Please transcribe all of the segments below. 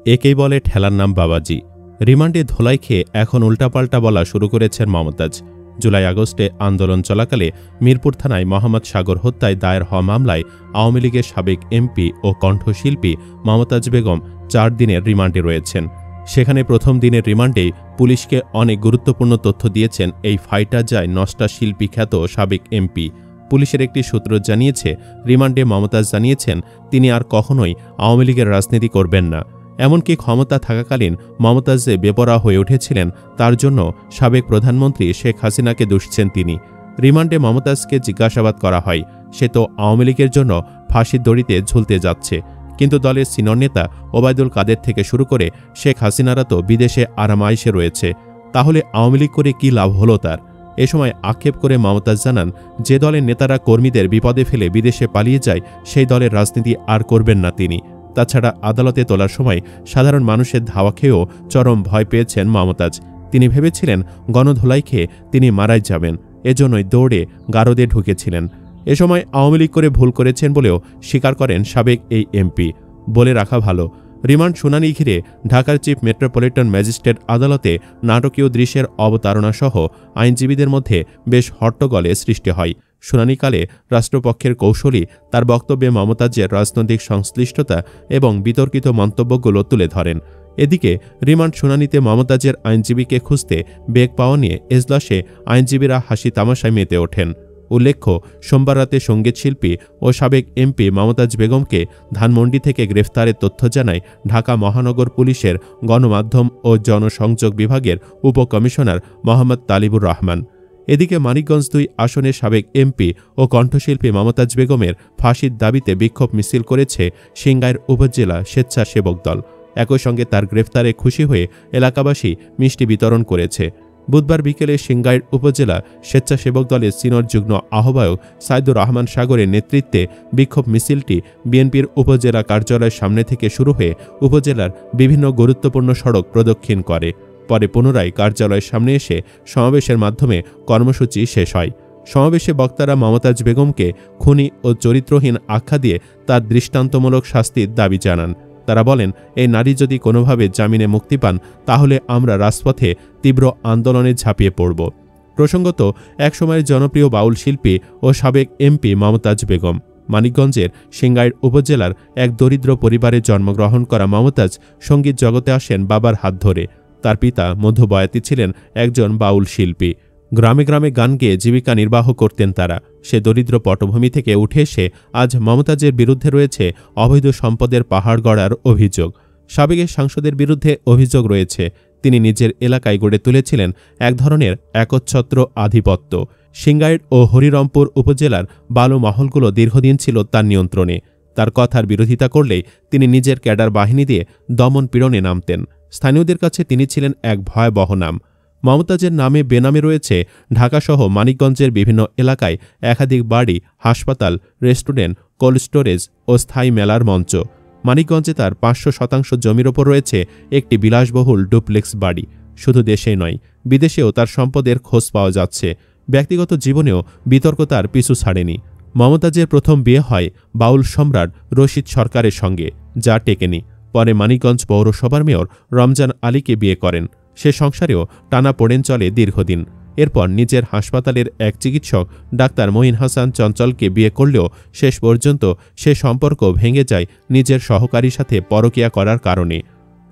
একেই বলে ঠেলার নাম বাবাজি। রিমান্ডে ধোলাই খেয়ে এখন উল্টাপাল্টা বলা শুরু করেছেন মমতাজ। জুলাই আগস্টে আন্দোলন চলাকালে মিরপুর থানায় মোহাম্মদ সাগর হত্যায় দায়ের হওয়া মামলায় আওয়ামী লীগের সাবেক এমপি ও কণ্ঠশিল্পী মমতাজ বেগম 4 দিনের রিমান্ডে রয়েছেন। সেখানে প্রথম দিনের রিমান্ডেই পুলিশকে অনেক গুরুত্বপূর্ণ তথ্য দিয়েছেন এই ফাইটার যায় নষ্টা শিল্পী খ্যাত সাবেক এমপি। পুলিশের একটি সূত্র জানিয়েছে, রিমান্ডে মমতাজ জানিয়েছেন তিনি আর কখনোই আওয়ামী লীগের রাজনীতি করবেন না। এমনকি ক্ষমতা থাকাকালীন মমতাজ যে বেপরোয়া হয়ে উঠেছিলেন তার জন্য সাবেক প্রধানমন্ত্রী শেখ হাসিনাকে দুষছেন তিনি। রিমান্ডে মমতাজকে জিজ্ঞাসাবাদ করা হয়, সে তো আওয়ামী লীগের জন্য ফাঁসির দড়িতে ঝুলতে যাচ্ছে, কিন্তু দলের সিনিয়র নেতা ওবায়দুল কাদের থেকে শুরু করে শেখ হাসিনারা তো বিদেশে আরামাইশে রয়েছে, তাহলে আওয়ামী লীগ করে কী লাভ হলো তার? এ সময় আক্ষেপ করে মমতাজ জানান, যে দলের নেতারা কর্মীদের বিপদে ফেলে বিদেশে পালিয়ে যায় সেই দলের রাজনীতি আর করবেন না তিনি। তাছাড়া আদালতে তোলার সময় সাধারণ মানুষের ধাওয়া খেয়েও চরম ভয় পেয়েছেন মমতাজ। তিনি ভেবেছিলেন গণধোলাই খেয়ে তিনি মারাই যাবেন, এজন্যই দৌড়ে গারদে ঢুকেছিলেন। এ সময় আওয়ামী লীগ করে ভুল করেছেন বলেও স্বীকার করেন সাবেক এই এমপি। বলে রাখা ভালো, রিমান্ড শুনানি ঘিরে ঢাকার চিফ মেট্রোপলিটন ম্যাজিস্ট্রেট আদালতে নাটকীয় দৃশ্যের অবতারণাসহ আইনজীবীদের মধ্যে বেশ হট্টগোলের সৃষ্টি হয়। শুনানিকালে রাষ্ট্রপক্ষের কৌশলী তার বক্তব্যে মমতাজের রাজনৈতিক সংশ্লিষ্টতা এবং বিতর্কিত মন্তব্যগুলো তুলে ধরেন। এদিকে রিমান্ড শুনানিতে মমতাজের আইনজীবীকে খুঁজতে বেগ পাওয়া নিয়ে এজলাসে আইনজীবীরা হাসি তামাশায় মেতে ওঠেন। উল্লেখ্য, সোমবার রাতে সঙ্গীতশিল্পী ও সাবেক এমপি মমতাজ বেগমকে ধানমন্ডি থেকে গ্রেফতারের তথ্য জানায় ঢাকা মহানগর পুলিশের গণমাধ্যম ও জনসংযোগ বিভাগের উপকমিশনার মোহাম্মদ তালিবুর রহমান। এদিকে মানিকগঞ্জ 2 আসনের সাবেক এমপি ও কণ্ঠশিল্পী মমতাজ বেগমের ফাঁসির দাবিতে বিক্ষোভ মিছিল করেছে সিংগাইর উপজেলা স্বেচ্ছাসেবক দল। একই সঙ্গে তার গ্রেফতারে খুশি হয়ে এলাকাবাসী মিষ্টি বিতরণ করেছে। বুধবার বিকেলে সিংগাইর উপজেলা স্বেচ্ছাসেবক দলের সিনিয়র যুগ্ম আহ্বায়ক সাইদুর রহমান সাগরের নেতৃত্বে বিক্ষোভ মিছিলটি বিএনপির উপজেলা কার্যালয়ের সামনে থেকে শুরু হয়ে উপজেলার বিভিন্ন গুরুত্বপূর্ণ সড়ক প্রদক্ষিণ করে। পরে পুনরায় কার্যালয়ের সামনে এসে সমাবেশের মাধ্যমে কর্মসূচি শেষ হয়। সমাবেশে বক্তারা মমতাজ বেগমকে খুনি ও চরিত্রহীন আখ্যা দিয়ে তার দৃষ্টান্তমূলক শাস্তির দাবি জানান। তারা বলেন, এই নারী যদি কোনোভাবে জামিনে মুক্তি পান তাহলে আমরা রাজপথে তীব্র আন্দোলনে ঝাঁপিয়ে পড়ব। প্রসঙ্গত, একসময়ের জনপ্রিয় বাউল শিল্পী ও সাবেক এমপি মমতাজ বেগম। মানিকগঞ্জের সিংগাইর উপজেলার এক দরিদ্র পরিবারে জন্মগ্রহণ করা মমতাজ সঙ্গীত জগতে আসেন বাবার হাত ধরে। তার পিতা মধ্যবয়াতি ছিলেন একজন বাউল শিল্পী। গ্রামে গ্রামে গান গেয়ে জীবিকা নির্বাহ করতেন তারা। সে দরিদ্র পটভূমি থেকে উঠে এসে আজ মমতাজের বিরুদ্ধে রয়েছে অবৈধ সম্পদের পাহাড় গড়ার অভিযোগ। সাবেক সাংসদের বিরুদ্ধে অভিযোগ রয়েছে তিনি নিজের এলাকায় গড়ে তুলেছিলেন এক ধরনের একচ্ছত্র আধিপত্য। সিংগাইর ও হরিরামপুর উপজেলার বালু মহলগুলো দীর্ঘদিন ছিল তার নিয়ন্ত্রণে। তার কথার বিরোধিতা করলেই তিনি নিজের ক্যাডার বাহিনী দিয়ে দমন পীড়নে নামতেন। স্থানীয়দের কাছে তিনি ছিলেন এক ভয়াবহ নাম। মমতাজের নামে বেনামে রয়েছে ঢাকাসহ মানিকগঞ্জের বিভিন্ন এলাকায় একাধিক বাড়ি, হাসপাতাল, রেস্টুরেন্ট, কোল্ড স্টোরেজ ও স্থায়ী মেলার মঞ্চ। মানিকগঞ্জে তার 500% জমির ওপর রয়েছে একটি বিলাসবহুল ডুপ্লেক্স বাড়ি। শুধু দেশেই নয়, বিদেশেও তার সম্পদের খোঁজ পাওয়া যাচ্ছে। ব্যক্তিগত জীবনেও বিতর্ক তার পিছু ছাড়েনি। মমতাজের প্রথম বিয়ে হয় বাউল সম্রাট রশিদ সরকারের সঙ্গে, যা টেকেনি। পরে মানিকগঞ্জ পৌরসভার মেয়র রমজান আলীকে বিয়ে করেন। সে সংসারেও টানাপোড়েন চলে দীর্ঘদিন। এরপর নিজের হাসপাতালের এক চিকিৎসক ডাক্তার মঈন হাসান চঞ্চলকে বিয়ে করলেও শেষ পর্যন্ত সে সম্পর্ক ভেঙে যায় নিজের সহকারীর সাথে পরকীয়া করার কারণে।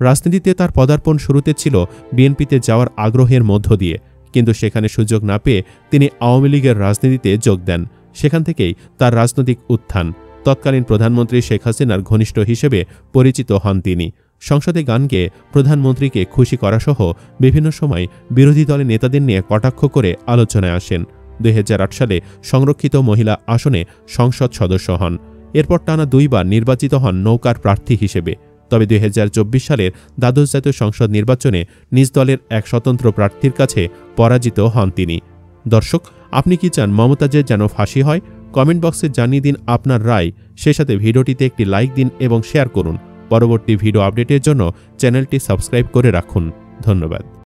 রাজনীতিতে তার পদার্পণ শুরুতে ছিল বিএনপিতে যাওয়ার আগ্রহের মধ্য দিয়ে, কিন্তু সেখানে সুযোগ না পেয়ে তিনি আওয়ামী লীগের রাজনীতিতে যোগ দেন। সেখান থেকেই তার রাজনৈতিক উত্থান। তৎকালীন প্রধানমন্ত্রী শেখ হাসিনার ঘনিষ্ঠ হিসেবে পরিচিত হন তিনি। সংসদে গান গেয়ে প্রধানমন্ত্রীকে খুশি করাসহ বিভিন্ন সময় বিরোধী দলের নেতাদের নিয়ে কটাক্ষ করে আলোচনায় আসেন। 2008 সালে সংরক্ষিত মহিলা আসনে সংসদ সদস্য হন। এরপর টানা 2 বার নির্বাচিত হন নৌকার প্রার্থী হিসেবে। তবে 2024 সালের দ্বাদশ জাতীয় সংসদ নির্বাচনে নিজ দলের এক স্বতন্ত্র প্রার্থীর কাছে পরাজিত হন তিনি। দর্শক, আপনি কি চান মমতাজের যেন ফাঁসি হয়? কমেন্ট বক্সে জানিয়ে দিন আপনার রায়। সে সাথে ভিডিওটিতে একটি লাইক দিন এবং শেয়ার করুন। পরবর্তী ভিডিও আপডেটের জন্য চ্যানেলটি সাবস্ক্রাইব করে রাখুন। ধন্যবাদ।